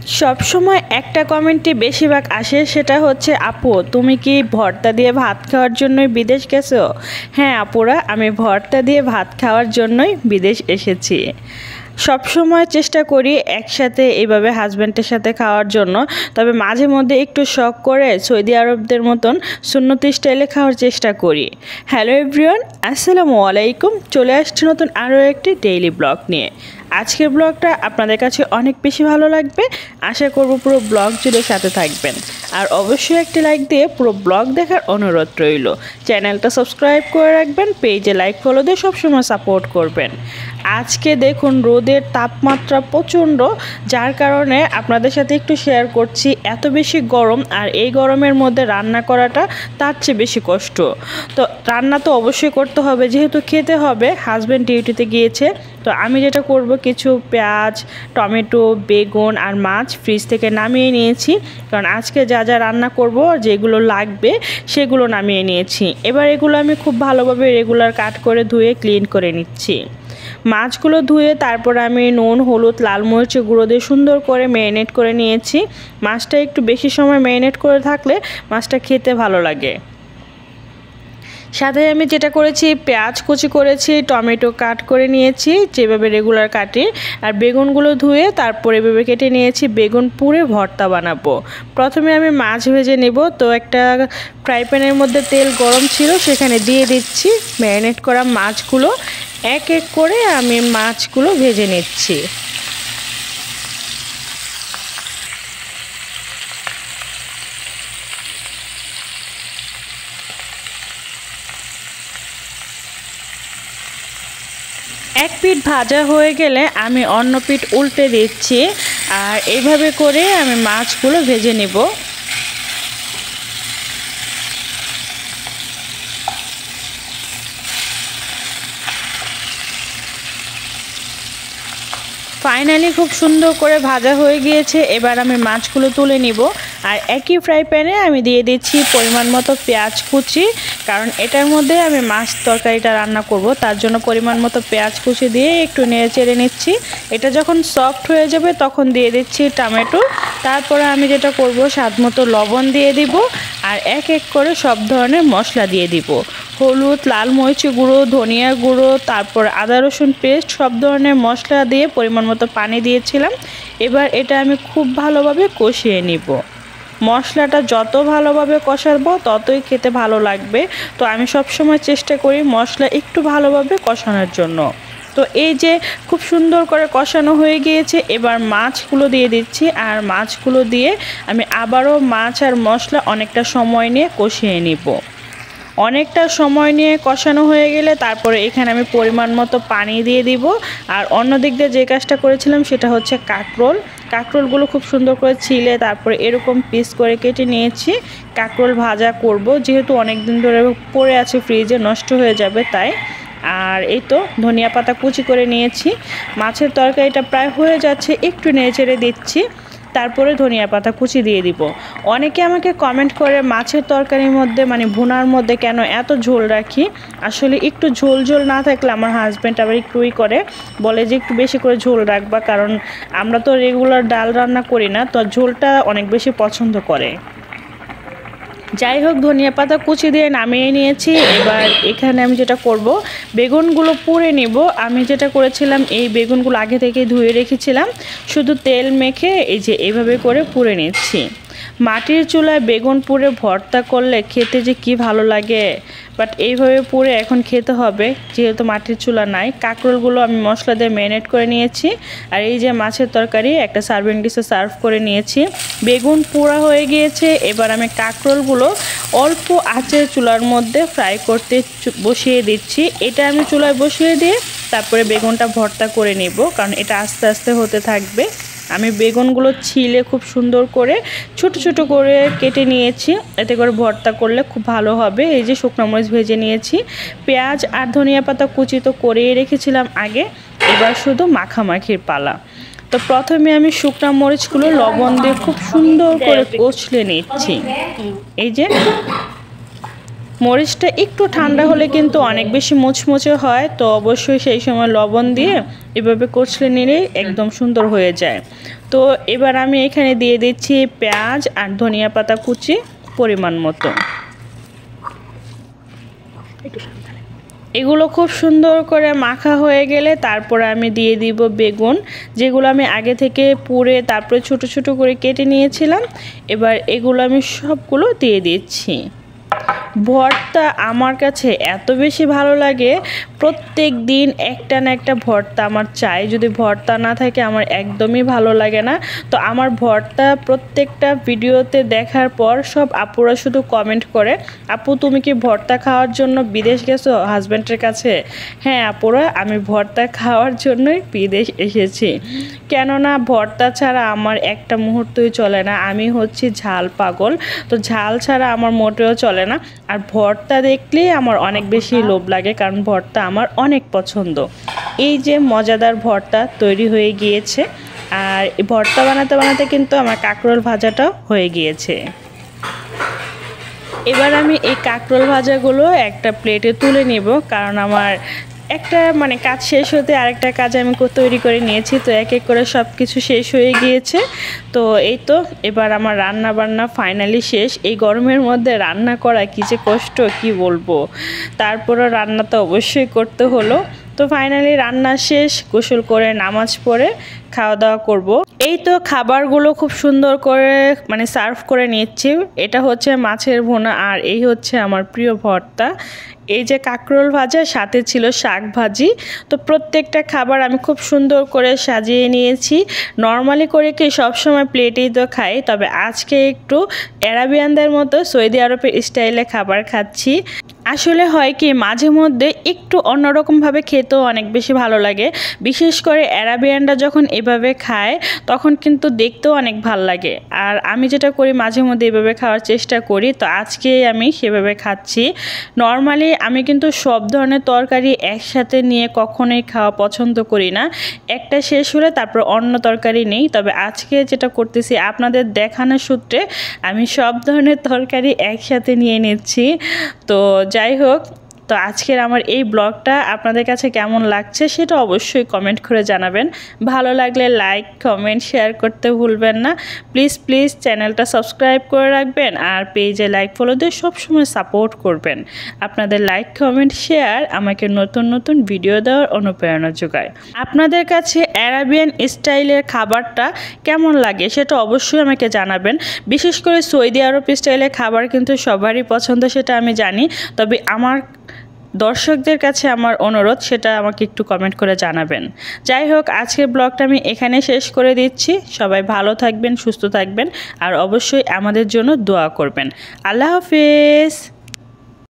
সব সময় একটা কমেন্টই বেশিরভাগ আসে, সেটা হচ্ছে আপু তুমি কি ভর্তা দিয়ে ভাত খাওয়ার জন্যই বিদেশ গেছো? হ্যাঁ আপুরা, আমি ভর্তা দিয়ে ভাত খাওয়ার জন্যই বিদেশ এসেছি। সব সময় চেষ্টা করি একসাথে এইভাবে হাজব্যান্ডের সাথে খাওয়ার জন্য, তবে মাঝে মধ্যে একটু শখ করে সৌদি আরবদের মতন সুন্নতি স্টাইলে খাওয়ার চেষ্টা করি। হ্যালো এভরিওয়ান, আসসালামু আলাইকুম। চলে আসছি নতুন আরও একটি ডেইলি ব্লগ নিয়ে। আজকের ব্লগটা আপনাদের কাছে অনেক বেশি ভালো লাগবে, আশা করব পুরো ব্লগ জুড়ে সাথে থাকবেন। আর অবশ্যই একটি লাইক দিয়ে পুরো ব্লগ দেখার অনুরোধ রইল। চ্যানেলটা সাবস্ক্রাইব করে রাখবেন, পেজে লাইক ফলো দিয়ে সবসময় সাপোর্ট করবেন। আজকে দেখুন রোদের তাপমাত্রা প্রচণ্ড, যার কারণে আপনাদের সাথে একটু শেয়ার করছি। এত বেশি গরম, আর এই গরমের মধ্যে রান্না করাটা তার চেয়ে বেশি কষ্ট। তো রান্না তো অবশ্যই করতে হবে, যেহেতু খেতে হবে। হাজব্যান্ড ডিউটিতে গিয়েছে, তো আমি যেটা করব, কিছু পেঁয়াজ, টমেটো, বেগুন আর মাছ ফ্রিজ থেকে নামিয়ে নিয়েছি, কারণ আজকে যা যা রান্না করব যেগুলো লাগবে সেগুলো নামিয়ে নিয়েছি। এবার এগুলো আমি খুব ভালোভাবে রেগুলার কাট করে ধুয়ে ক্লিন করে নিচ্ছি। মাছগুলো ধুয়ে তারপর আমি নুন, হলুদ, লাল মরিচের গুঁড়ো দিয়ে সুন্দর করে ম্যারিনেট করে নিয়েছি। মাছটা একটু বেশি সময় ম্যারিনেট করে থাকলে মাছটা খেতে ভালো লাগে। সাথে আমি যেটা করেছি, পেঁয়াজ কুচি করেছি, টমেটো কাট করে নিয়েছি যেভাবে রেগুলার কাটি, আর বেগুনগুলো ধুয়ে তারপর এভাবে কেটে নিয়েছি। বেগুন পুড়ে ভর্তা বানাবো। প্রথমে আমি মাছ ভেজে নেব। তো একটা ফ্রাই প্যানের মধ্যে তেল গরম ছিল, সেখানে দিয়ে দিচ্ছি ম্যারিনেট করা মাছগুলো। এক এক করে আমি মাছগুলো ভেজে নিচ্ছি। এক পিঠ ভাজা হয়ে গেলে আমি অন্য পিঠ উল্টে দিচ্ছি, আর এইভাবে করে আমি মাছগুলো ভেজে নেব। ফাইনালি খুব সুন্দর করে ভাজা হয়ে গিয়েছে। এবার আমি মাছগুলো তুলে নিব, আর একই ফ্রাই প্যানে আমি দিয়ে দিচ্ছি পরিমাণ মতো পেঁয়াজ কুচি, কারণ এটার মধ্যে আমি মাছ তরকারিটা রান্না করব, তার জন্য পরিমাণ মতো পেঁয়াজ কুচি দিয়ে একটু নেড়ে চেড়ে নিচ্ছি। এটা যখন সফট হয়ে যাবে তখন দিয়ে দিচ্ছি টমেটো। তারপরে আমি যেটা করব, স্বাদ মতো লবণ দিয়ে দিব, আর এক এক করে সব ধরনের মশলা দিয়ে দিব। হলুদ, লাল মরিচের গুঁড়ো, ধনিয়া গুঁড়ো, তারপর আদা রসুন পেস্ট, সব ধরনের মশলা দিয়ে পরিমাণ মতো পানি দিয়েছিলাম। এবার এটা আমি খুব ভালোভাবে কষিয়ে নিব। মশলাটা যত ভালোভাবে কষাবো ততই খেতে ভালো লাগবে। তো আমি সব সময় চেষ্টা করি মশলা একটু ভালোভাবে কষানোর জন্য। তো এই যে খুব সুন্দর করে কষানো হয়ে গিয়েছে, এবার মাছগুলো দিয়ে দিচ্ছি, আর মাছগুলো দিয়ে আমি আবারও মাছ আর মশলা অনেকটা সময় নিয়ে কষিয়ে নিব। অনেকটা সময় নিয়ে কষানো হয়ে গেলে তারপরে এখানে আমি পরিমাণ মতো পানি দিয়ে দিব। আর অন্য দিক দিয়ে যে কাজটা করেছিলাম সেটা হচ্ছে কাঁকরোলগুলো খুব সুন্দর করে ছিলে তারপরে এরকম পিস করে কেটে নিয়েছি। কাঁকরোল ভাজা করব, যেহেতু অনেক দিন ধরে পড়ে আছে ফ্রিজে, নষ্ট হয়ে যাবে তাই। আর এই তো ধনিয়া পাতা কুচি করে নিয়েছি। মাছের তরকারিটা প্রায় হয়ে যাচ্ছে, একটু নেড়েচেড়ে দিচ্ছি, তারপরে ধনিয়া পাতা কুচি দিয়ে দিব। অনেকে আমাকে কমেন্ট করে মাছের তরকারির মধ্যে মানে ভুনার মধ্যে কেন এত ঝোল রাখি। আসলে একটু ঝোল ঝোল না থাকলে আমার হাজব্যান্ড আবার একটুই করে বলে যে একটু বেশি করে ঝোল রাখবা, কারণ আমরা তো রেগুলার ডাল রান্না করি না, তো ঝোলটা অনেক বেশি পছন্দ করে। যাই হোক, ধনিয়া পাতা কুচি দিয়ে নামিয়ে নিয়েছি। এবার এখানে আমি যেটা করব, বেগুনগুলো পুড়ে নিব। আমি যেটা করেছিলাম, এই বেগুনগুলো আগে থেকে ধুয়ে রেখেছিলাম, শুধু তেল মেখে এই যে এইভাবে করে পুড়ে নিচ্ছি। মাটির চুলায় বেগুন পুড়ে ভর্তা করলে খেতে যে কি ভালো লাগে, বাট এইভাবে পুড়ে এখন খেতে হবে, যেহেতু মাটির চুলা নাই। কাঁকরোলগুলো আমি মশলা দিয়ে ম্যারিনেট করে নিয়েছি, আর এই যে মাছের তরকারি একটা সার্ভিং ডিশে সার্ভ করে নিয়েছি। বেগুন পোড়া হয়ে গিয়েছে, এবার আমি কাঁকরোলগুলো অল্প আঁচের চুলার মধ্যে ফ্রাই করতে বসিয়ে দিচ্ছি। এটা আমি চুলায় বসিয়ে দিয়ে তারপরে বেগুনটা ভর্তা করে নিব, কারণ এটা আস্তে আস্তে হতে থাকবে। আমি বেগুনগুলো ছিলে খুব সুন্দর করে ছোট ছোট করে কেটে নিয়েছি, এতে করে ভর্তা করলে খুব ভালো হবে। এই যে শুকনো মরিচ ভেজে নিয়েছি, পেঁয়াজ আর ধনিয়া পাতা কুচি তো করেই রেখেছিলাম আগে, এবার শুধু মাখামাখির পালা। তো প্রথমে আমি শুকনো মরিচগুলো লবণ দিয়ে খুব সুন্দর করে কষলে নিচ্ছি। এই যে মরিচটা একটু ঠান্ডা হলে কিন্তু অনেক বেশি মুচমুচে হয়, তো অবশ্যই সেই সময় লবণ দিয়ে এভাবে কষলে নিলে একদম সুন্দর হয়ে যায়। তো তো এবার আমি এখানে দিয়ে দিচ্ছি পেঁয়াজ আর ধনিয়া পাতা কুচি পরিমাণ মতো। এগুলো খুব সুন্দর করে মাখা হয়ে গেলে তারপরে আমি দিয়ে দিব বেগুন, যেগুলো আমি আগে থেকে পুড়ে তারপরে ছোট ছোট করে কেটে নিয়েছিলাম। এবার এগুলো আমি সবগুলো দিয়ে দিচ্ছি। ভর্তা আমার কাছে এত বেশি ভালো লাগে, প্রত্যেক দিন একটা না একটা ভর্তা আমার চাই। যদি ভর্তা না থাকে আমার একদমই ভালো লাগে না। তো আমার ভর্তা প্রত্যেকটা ভিডিওতে দেখার পর সব আপুরা শুধু কমেন্ট করে, আপু তুমি কি ভর্তা খাওয়ার জন্য বিদেশ গেছো হাজব্যান্ডের কাছে? হ্যাঁ আপুরা, আমি ভর্তা খাওয়ার জন্যই বিদেশ এসেছি, কেননা ভর্তা ছাড়া আমার একটা মুহূর্তই চলে না। আমি হচ্ছি ঝাল পাগল, তো ঝাল ছাড়া আমার মোটেও চলে না। আর ভর্তা দেখলেই আমার অনেক বেশি লোভ লাগে, কারণ ভর্তা আমার অনেক পছন্দ। এই যে মজাদার ভর্তা তৈরি হয়ে গিয়েছে, আর এই ভর্তা বানাতে বানাতে কিন্তু আমার কাঁকরোল ভাজাটাও হয়ে গিয়েছে। এবার আমি এই কাঁকরোল ভাজাগুলো একটা প্লেটে তুলে নিব, কারণ আমার একটা কাজ শেষ হতে আরেকটা কাজ আমি তৈরি করে নিয়েছি। তো এক এক করে সব কিছু শেষ হয়ে গিয়েছে। তো এই তো এবার আমার রান্না বান্না ফাইনালি শেষ। এই গরমের মধ্যে রান্না করা কী যে কষ্ট কি বলবো, তারপরও রান্না তো অবশ্যই করতে হলো। তো ফাইনালি রান্না শেষ, গোসল করে নামাজ পড়ে খাওয়া দাওয়া করব। এই তো খাবারগুলো খুব সুন্দর করে সার্ভ করে নিচ্ছি। এটা হচ্ছে মাছের ভুনা, আর এই হচ্ছে আমার প্রিয় ভর্তা। এই যে কাঁকরোল ভাজা, সাথে ছিল শাক ভাজি। তো প্রত্যেকটা খাবার আমি খুব সুন্দর করে সাজিয়ে নিয়েছি। নর্মালি করে কি সবসময় প্লেটেই তো খাই, তবে আজকে একটু আরাবিয়ানদের মতো সৌদি আরবের স্টাইলে খাবার খাচ্ছি। আসলে হয় কি, মাঝে মধ্যে একটু অন্যরকমভাবে খেতেও অনেক বেশি ভালো লাগে। বিশেষ করে আরাবিয়ানরা যখন এভাবে খায় তখন কিন্তু দেখতেও অনেক ভালো লাগে। আর আমি যেটা করি, মাঝে মধ্যে এভাবে খাওয়ার চেষ্টা করি। তো আজকে আমি সেভাবে খাচ্ছি। নর্মালি আমি কিন্তু সব ধরনের তরকারি একসাথে নিয়ে কখনোই খাওয়া পছন্দ করি না। একটা শেষ হলে তারপর অন্য তরকারি নেই। তবে আজকে যেটা করতেছি, আপনাদের দেখানোর সূত্রে আমি সব ধরনের তরকারি একসাথে নিয়ে নিচ্ছি। তো যাই হোক, তো আজকের আমার এই ব্লগটা আপনাদের কাছে কেমন লাগছে সেটা অবশ্যই কমেন্ট করে জানাবেন। ভালো লাগলে লাইক কমেন্ট শেয়ার করতে ভুলবেন না। প্লিজ চ্যানেলটা সাবস্ক্রাইব করে রাখবেন, আর পেজে লাইক ফলো দিয়ে সবসময় সাপোর্ট করবেন। আপনাদের লাইক কমেন্ট শেয়ার আমাকে নতুন নতুন ভিডিও দেওয়ার অনুপ্রেরণা যোগায়। আপনাদের কাছে আরাবিয়ান স্টাইলের খাবারটা কেমন লাগে সেটা অবশ্যই আমাকে জানাবেন। বিশেষ করে সৌদি আরব স্টাইলের খাবার কিন্তু সবারই পছন্দ, সেটা আমি জানি। তবে আমার দর্শকদের কাছে আমার অনুরোধ, সেটা আমাকে একটু কমেন্ট করে জানাবেন। যাই হোক, আজকের ব্লগটা আমি এখানে শেষ করে দিচ্ছি। সবাই ভালো থাকবেন, সুস্থ থাকবেন, আর অবশ্যই আমাদের জন্য দোয়া করবেন। আল্লাহ হাফেজ।